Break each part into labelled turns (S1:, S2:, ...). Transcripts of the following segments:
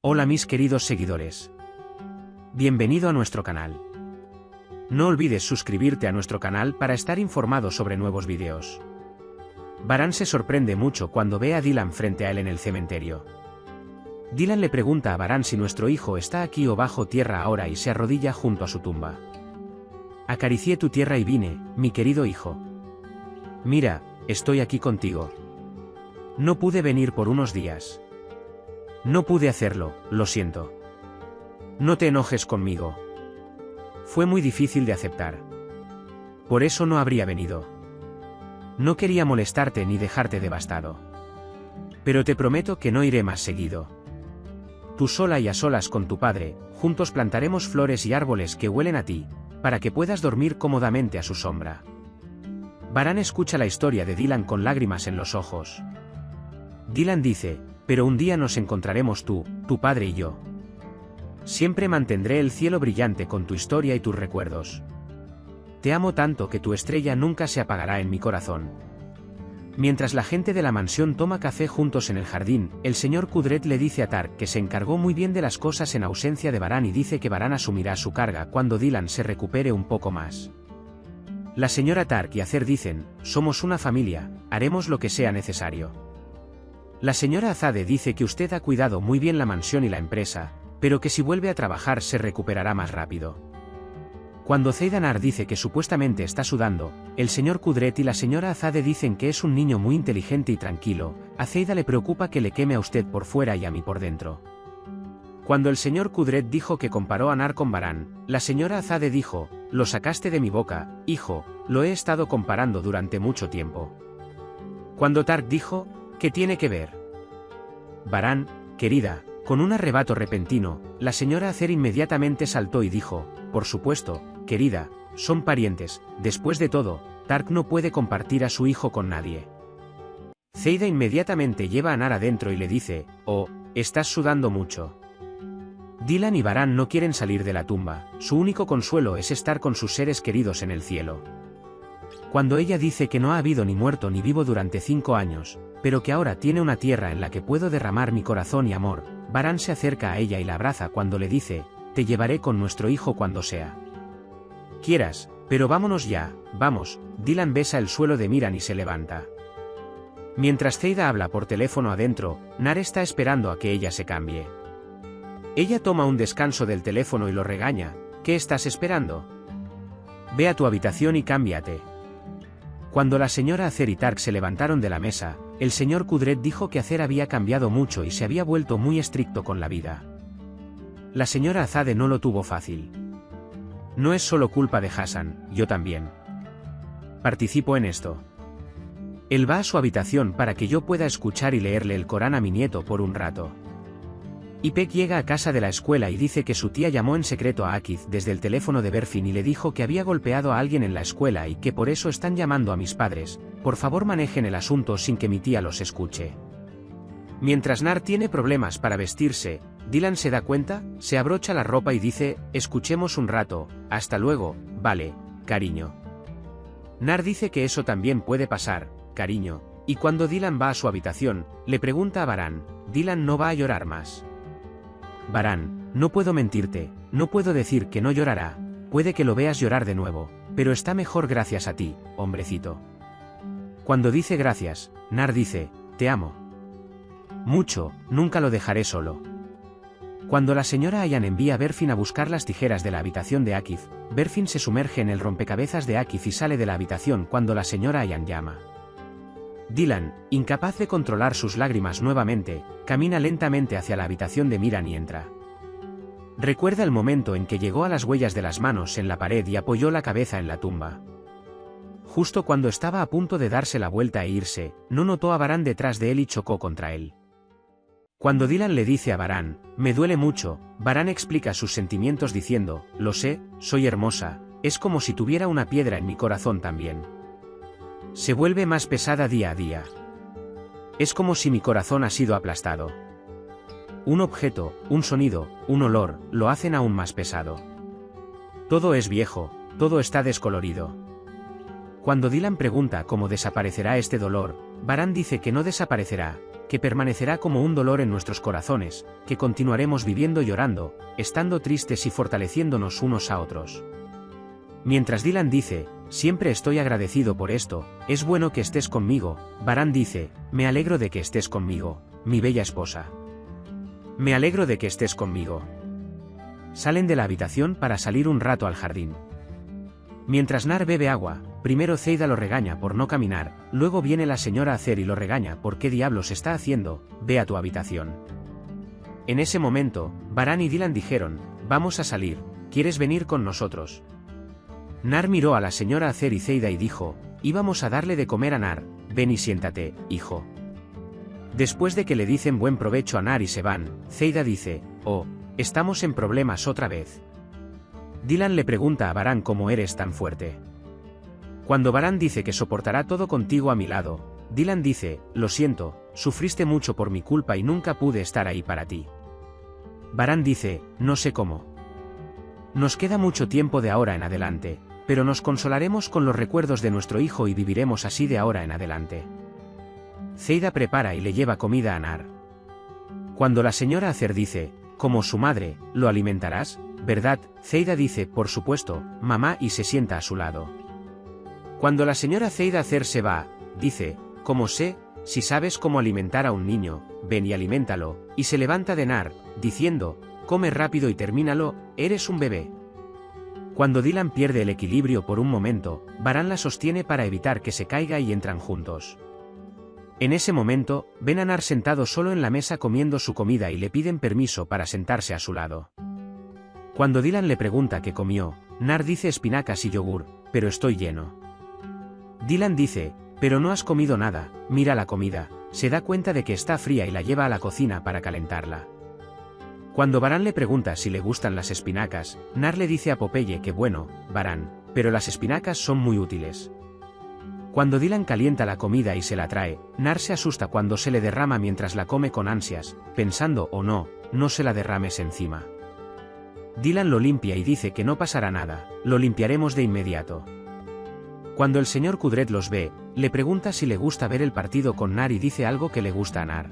S1: Hola mis queridos seguidores. Bienvenido a nuestro canal. No olvides suscribirte a nuestro canal para estar informado sobre nuevos vídeos. Varán se sorprende mucho cuando ve a Dylan frente a él en el cementerio. Dylan le pregunta a Varán si nuestro hijo está aquí o bajo tierra ahora y se arrodilla junto a su tumba. Acaricié tu tierra y vine, mi querido hijo. Mira, estoy aquí contigo. No pude venir por unos días. No pude hacerlo, lo siento. No te enojes conmigo. Fue muy difícil de aceptar. Por eso no habría venido. No quería molestarte ni dejarte devastado. Pero te prometo que no iré más seguido. Tú sola y a solas con tu padre, juntos plantaremos flores y árboles que huelen a ti, para que puedas dormir cómodamente a su sombra. Varán escucha la historia de Dylan con lágrimas en los ojos. Dylan dice, pero un día nos encontraremos tú, tu padre y yo. Siempre mantendré el cielo brillante con tu historia y tus recuerdos. Te amo tanto que tu estrella nunca se apagará en mi corazón. Mientras la gente de la mansión toma café juntos en el jardín, el señor Kudret le dice a Tark que se encargó muy bien de las cosas en ausencia de Varán y dice que Varán asumirá su carga cuando Dylan se recupere un poco más. La señora Tark y Acer dicen, somos una familia, haremos lo que sea necesario. La señora Azade dice que usted ha cuidado muy bien la mansión y la empresa, pero que si vuelve a trabajar se recuperará más rápido. Cuando Zeidanar dice que supuestamente está sudando, el señor Kudret y la señora Azade dicen que es un niño muy inteligente y tranquilo. A Zeida le preocupa que le queme a usted por fuera y a mí por dentro. Cuando el señor Kudret dijo que comparó a Nar con Varán, la señora Azade dijo, lo sacaste de mi boca, hijo, lo he estado comparando durante mucho tiempo. Cuando Tark dijo, ¿qué tiene que ver? Varán, querida, con un arrebato repentino, la señora Acer inmediatamente saltó y dijo, por supuesto, querida, son parientes, después de todo, Tark no puede compartir a su hijo con nadie. Zeida inmediatamente lleva a Nar adentro y le dice, oh, estás sudando mucho. Dylan y Varán no quieren salir de la tumba, su único consuelo es estar con sus seres queridos en el cielo. Cuando ella dice que no ha habido ni muerto ni vivo durante 5 años, pero que ahora tiene una tierra en la que puedo derramar mi corazón y amor, Varán se acerca a ella y la abraza cuando le dice, te llevaré con nuestro hijo cuando sea quieras, pero vámonos ya, vamos. Dylan besa el suelo de Miran y se levanta. Mientras Zeida habla por teléfono adentro, Nar está esperando a que ella se cambie. Ella toma un descanso del teléfono y lo regaña, ¿qué estás esperando? Ve a tu habitación y cámbiate. Cuando la señora Acer y Tark se levantaron de la mesa, el señor Kudret dijo que Acer había cambiado mucho y se había vuelto muy estricto con la vida. La señora Azade no lo tuvo fácil. No es solo culpa de Hassan, yo también participo en esto. Él va a su habitación para que yo pueda escuchar y leerle el Corán a mi nieto por un rato. Ipek llega a casa de la escuela y dice que su tía llamó en secreto a Akif desde el teléfono de Berfin y le dijo que había golpeado a alguien en la escuela y que por eso están llamando a mis padres, por favor manejen el asunto sin que mi tía los escuche. Mientras Nar tiene problemas para vestirse, Dylan se da cuenta, se abrocha la ropa y dice, escuchemos un rato, hasta luego, vale, cariño. Nar dice que eso también puede pasar, cariño, y cuando Dylan va a su habitación, le pregunta a Varán, Dylan no va a llorar más. Varán, no puedo mentirte, no puedo decir que no llorará, puede que lo veas llorar de nuevo, pero está mejor gracias a ti, hombrecito. Cuando dice gracias, Nar dice, te amo mucho, nunca lo dejaré solo. Cuando la señora Ayan envía a Berfin a buscar las tijeras de la habitación de Akif, Berfin se sumerge en el rompecabezas de Akif y sale de la habitación cuando la señora Ayan llama. Dylan, incapaz de controlar sus lágrimas nuevamente, camina lentamente hacia la habitación de Miran y entra. Recuerda el momento en que llegó a las huellas de las manos en la pared y apoyó la cabeza en la tumba. Justo cuando estaba a punto de darse la vuelta e irse, no notó a Varán detrás de él y chocó contra él. Cuando Dylan le dice a Varán, me duele mucho, Varán explica sus sentimientos diciendo, lo sé, soy hermosa, es como si tuviera una piedra en mi corazón también. Se vuelve más pesada día a día. Es como si mi corazón ha sido aplastado. Un objeto, un sonido, un olor, lo hacen aún más pesado. Todo es viejo, todo está descolorido. Cuando Dylan pregunta cómo desaparecerá este dolor, Varán dice que no desaparecerá, que permanecerá como un dolor en nuestros corazones, que continuaremos viviendo llorando, estando tristes y fortaleciéndonos unos a otros. Mientras Dylan dice, siempre estoy agradecido por esto, es bueno que estés conmigo, Varán dice, me alegro de que estés conmigo, mi bella esposa. Me alegro de que estés conmigo. Salen de la habitación para salir un rato al jardín. Mientras Nar bebe agua, primero Zeida lo regaña por no caminar, luego viene la señora Acer y lo regaña por qué diablos está haciendo, ve a tu habitación. En ese momento, Varán y Dylan dijeron, vamos a salir, ¿quieres venir con nosotros? Nar miró a la señora Acer y Zeida y dijo, íbamos a darle de comer a Nar, ven y siéntate, hijo. Después de que le dicen buen provecho a Nar y se van, Zeida dice, oh, estamos en problemas otra vez. Dylan le pregunta a Varán cómo eres tan fuerte. Cuando Varán dice que soportará todo contigo a mi lado, Dylan dice, lo siento, sufriste mucho por mi culpa y nunca pude estar ahí para ti. Varán dice, no sé cómo. Nos queda mucho tiempo de ahora en adelante, pero nos consolaremos con los recuerdos de nuestro hijo y viviremos así de ahora en adelante. Zeida prepara y le lleva comida a Nar. Cuando la señora Acer dice, como su madre, ¿lo alimentarás? ¿Verdad? Zeida dice, por supuesto, mamá, y se sienta a su lado. Cuando la señora Zeida Acer se va, dice, ¿cómo sé? Si sabes cómo alimentar a un niño, ven y aliméntalo, y se levanta de Nar, diciendo, come rápido y termínalo, eres un bebé. Cuando Dylan pierde el equilibrio por un momento, Varán la sostiene para evitar que se caiga y entran juntos. En ese momento, ven a Nar sentado solo en la mesa comiendo su comida y le piden permiso para sentarse a su lado. Cuando Dylan le pregunta qué comió, Nar dice espinacas y yogur, pero estoy lleno. Dylan dice, pero no has comido nada, mira la comida, se da cuenta de que está fría y la lleva a la cocina para calentarla. Cuando Varán le pregunta si le gustan las espinacas, Nar le dice a Popeye que bueno, Varán, pero las espinacas son muy útiles. Cuando Dylan calienta la comida y se la trae, Nar se asusta cuando se le derrama mientras la come con ansias, pensando, oh no, no se la derrames encima. Dylan lo limpia y dice que no pasará nada, lo limpiaremos de inmediato. Cuando el señor Kudret los ve, le pregunta si le gusta ver el partido con Nar y dice algo que le gusta a Nar.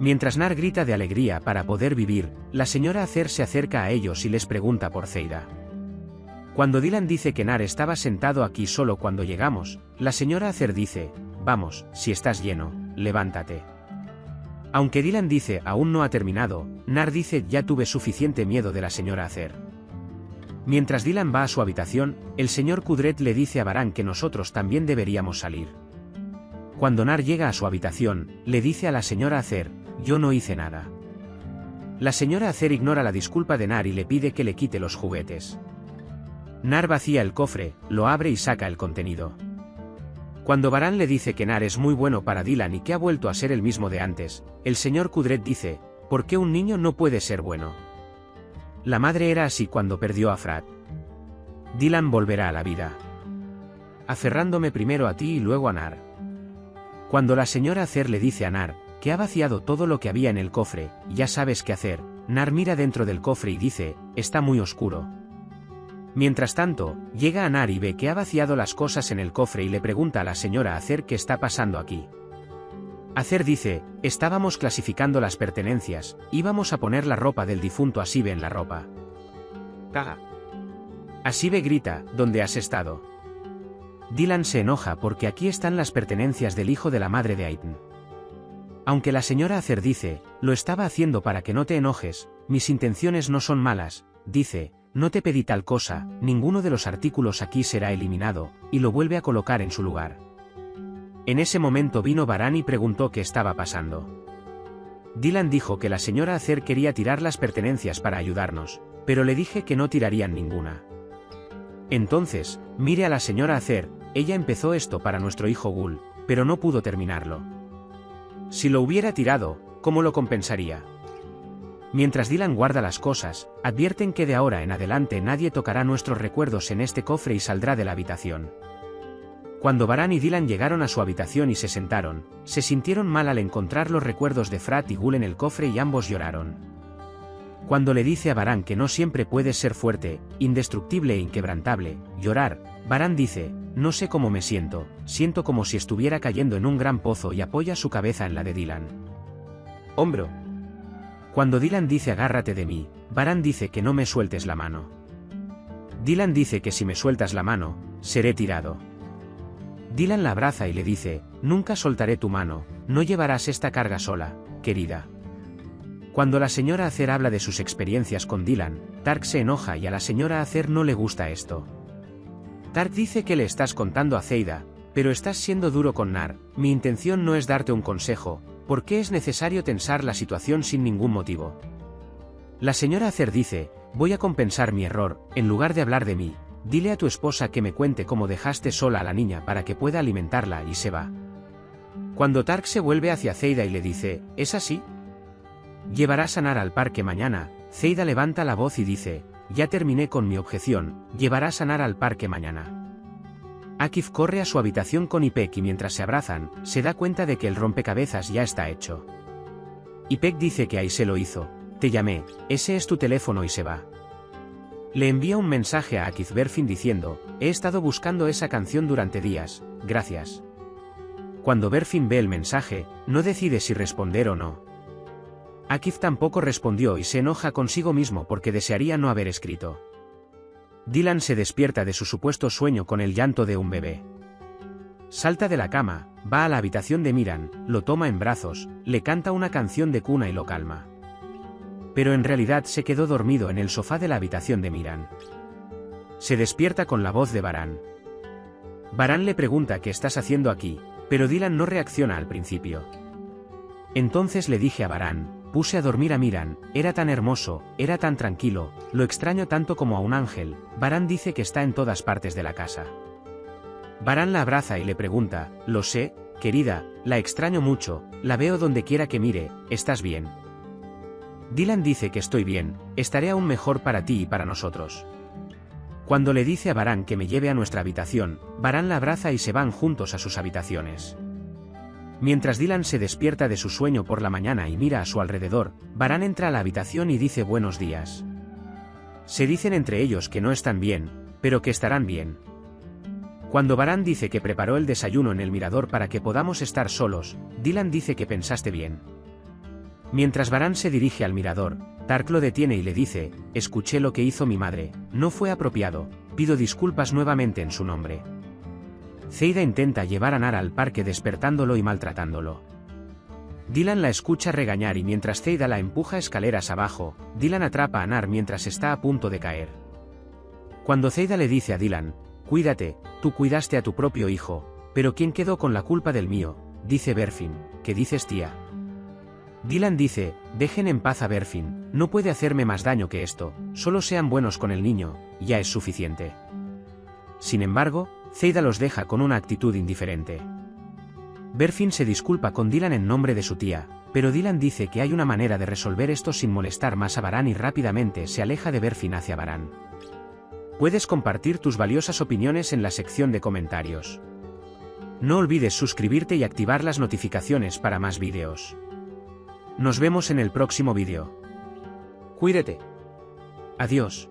S1: Mientras Nar grita de alegría para poder vivir, la señora Acer se acerca a ellos y les pregunta por Zeida. Cuando Dylan dice que Nar estaba sentado aquí solo cuando llegamos, la señora Acer dice, vamos, si estás lleno, levántate. Aunque Dylan dice aún no ha terminado, Nar dice ya tuve suficiente miedo de la señora Acer. Mientras Dylan va a su habitación, el señor Kudret le dice a Varán que nosotros también deberíamos salir. Cuando Nar llega a su habitación, le dice a la señora Acer, yo no hice nada. La señora Acer ignora la disculpa de Nar y le pide que le quite los juguetes. Nar vacía el cofre, lo abre y saca el contenido. Cuando Varán le dice que Nar es muy bueno para Dylan y que ha vuelto a ser el mismo de antes, el señor Kudret dice, ¿por qué un niño no puede ser bueno? La madre era así cuando perdió a Frat. Dylan volverá a la vida. Aferrándome primero a ti y luego a Nar. Cuando la señora Acer le dice a Nar, que ha vaciado todo lo que había en el cofre, ya sabes qué hacer, Nar mira dentro del cofre y dice, está muy oscuro. Mientras tanto, llega a Nar y ve que ha vaciado las cosas en el cofre y le pregunta a la señora Acer qué está pasando aquí. Acer dice, estábamos clasificando las pertenencias, íbamos a poner la ropa del difunto Asibe en la ropa. Caga. Asibe grita, ¿dónde has estado? Dylan se enoja porque aquí están las pertenencias del hijo de la madre de Aiden. Aunque la señora Acer dice, lo estaba haciendo para que no te enojes, mis intenciones no son malas, dice, no te pedí tal cosa, ninguno de los artículos aquí será eliminado, y lo vuelve a colocar en su lugar. En ese momento vino Varán y preguntó qué estaba pasando. Dylan dijo que la señora Acer quería tirar las pertenencias para ayudarnos, pero le dije que no tirarían ninguna. Entonces, mire a la señora Acer, ella empezó esto para nuestro hijo Gul, pero no pudo terminarlo. Si lo hubiera tirado, ¿cómo lo compensaría? Mientras Dylan guarda las cosas, advierten que de ahora en adelante nadie tocará nuestros recuerdos en este cofre y saldrá de la habitación. Cuando Varán y Dylan llegaron a su habitación y se sentaron, se sintieron mal al encontrar los recuerdos de Frat y Gul en el cofre y ambos lloraron. Cuando le dice a Varán que no siempre puedes ser fuerte, indestructible e inquebrantable, llorar, Varán dice, no sé cómo me siento como si estuviera cayendo en un gran pozo y apoya su cabeza en la de Dylan. Hombro. Cuando Dylan dice agárrate de mí, Varán dice que no me sueltes la mano. Dylan dice que si me sueltas la mano, seré tirado. Dylan la abraza y le dice, nunca soltaré tu mano, no llevarás esta carga sola, querida. Cuando la señora Acer habla de sus experiencias con Dylan, Tark se enoja y a la señora Acer no le gusta esto. Tark dice que le estás contando a Zeida, pero estás siendo duro con Nar, mi intención no es darte un consejo, ¿por qué es necesario tensar la situación sin ningún motivo? La señora Acer dice, voy a compensar mi error, en lugar de hablar de mí, dile a tu esposa que me cuente cómo dejaste sola a la niña para que pueda alimentarla y se va. Cuando Tark se vuelve hacia Zeida y le dice, ¿es así? ¿Llevarás a Nar al parque mañana? Zeida levanta la voz y dice, ya terminé con mi objeción, llevarás a Nar al parque mañana. Akif corre a su habitación con Ipek y mientras se abrazan, se da cuenta de que el rompecabezas ya está hecho. Ipek dice que ahí se lo hizo, te llamé, ese es tu teléfono y se va. Le envía un mensaje a Akif Berfin diciendo, he estado buscando esa canción durante días, gracias. Cuando Berfin ve el mensaje, no decide si responder o no. Akif tampoco respondió y se enoja consigo mismo porque desearía no haber escrito. Dylan se despierta de su supuesto sueño con el llanto de un bebé. Salta de la cama, va a la habitación de Miran, lo toma en brazos, le canta una canción de cuna y lo calma. Pero en realidad se quedó dormido en el sofá de la habitación de Miran. Se despierta con la voz de Varán. Varán le pregunta qué estás haciendo aquí, pero Dylan no reacciona al principio. Entonces le dije a Varán, puse a dormir a Miran, era tan hermoso, era tan tranquilo, lo extraño tanto como a un ángel. Varán dice que está en todas partes de la casa. Varán la abraza y le pregunta, lo sé, querida, la extraño mucho, la veo donde quiera que mire, ¿estás bien? Dylan dice que estoy bien, estaré aún mejor para ti y para nosotros. Cuando le dice a Varán que me lleve a nuestra habitación, Varán la abraza y se van juntos a sus habitaciones. Mientras Dylan se despierta de su sueño por la mañana y mira a su alrededor, Varán entra a la habitación y dice buenos días. Se dicen entre ellos que no están bien, pero que estarán bien. Cuando Varán dice que preparó el desayuno en el mirador para que podamos estar solos, Dylan dice que pensaste bien. Mientras Varán se dirige al mirador, Tark lo detiene y le dice, escuché lo que hizo mi madre, no fue apropiado, pido disculpas nuevamente en su nombre. Zeida intenta llevar a Nar al parque despertándolo y maltratándolo. Dylan la escucha regañar y mientras Zeida la empuja escaleras abajo, Dylan atrapa a Nar mientras está a punto de caer. Cuando Zeida le dice a Dylan, cuídate, tú cuidaste a tu propio hijo, pero ¿quién quedó con la culpa del mío? Dice Berfin, ¿qué dices tía? Dylan dice, dejen en paz a Berfin, no puede hacerme más daño que esto, solo sean buenos con el niño, ya es suficiente. Sin embargo, Zeida los deja con una actitud indiferente. Berfin se disculpa con Dylan en nombre de su tía, pero Dylan dice que hay una manera de resolver esto sin molestar más a Varán y rápidamente se aleja de Berfin hacia Varán. Puedes compartir tus valiosas opiniones en la sección de comentarios. No olvides suscribirte y activar las notificaciones para más vídeos. Nos vemos en el próximo vídeo. Cuídate. Adiós.